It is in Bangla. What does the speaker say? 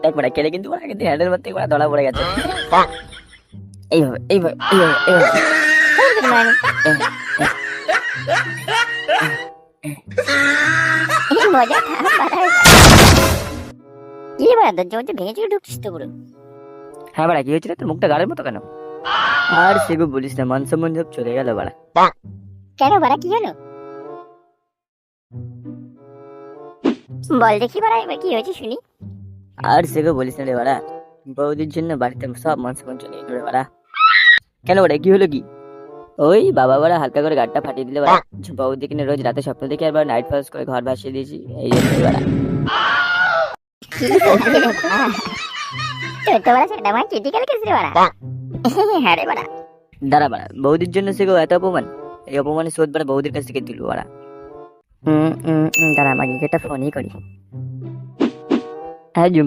দেখ বড়া কেড়ে কিন্তু বড়া কিন্তু হ্যান্ডেল মারতে বড়া ধরা পড়ে গেছে। এইভাবে এইভাবে এইভাবে এইভাবে এই মজা খা বাড়া। কি বাড়া তোর জমিতে ভেঙে চুরে ঢুকছিস তো পুরো। হ্যাঁ বড়া কি হয়েছিল তোর মুখটা গাড়ের মতো কেন? আর সেগো বলিস না, মান সম্মান সব চলে গেল বড়া। কেন বাড়া কি হলো বল দেখি বাড়া, এবার কি হয়েছে শুনি। আর সেগো বলিস না রে বড়া, বৌদির জন্য বাড়িতে সব মান সম্মান চলে গেল রে বড়া। কেন বড়া কি হলো কি? ওই বাবা বড়া হালকা করে গাড়টা ফাটিয়ে দিলে বড়া, বৌদি কিনে রোজ রাতে স্বপ্ন দেখে আর নাইট ফাস্ট করে ঘর ভাসিয়ে দিয়েছি এই জন্য বড়া। কি বলছিস রে বাড়া? তোর তো বাড়া সেটা আমার ক্রিটিক্যাল কেস রে বাড়া। হ্যাঁ রে বাড়া। দাঁড়া বড়া, বৌদির জন্য সেগো এত অপমান, এই অপমানের শোধ বড়া বৌদির কাছ থেকে তুলবো বড়া। দাঁড়া আমাকে একটা ফোনই করি। হ্যাঁ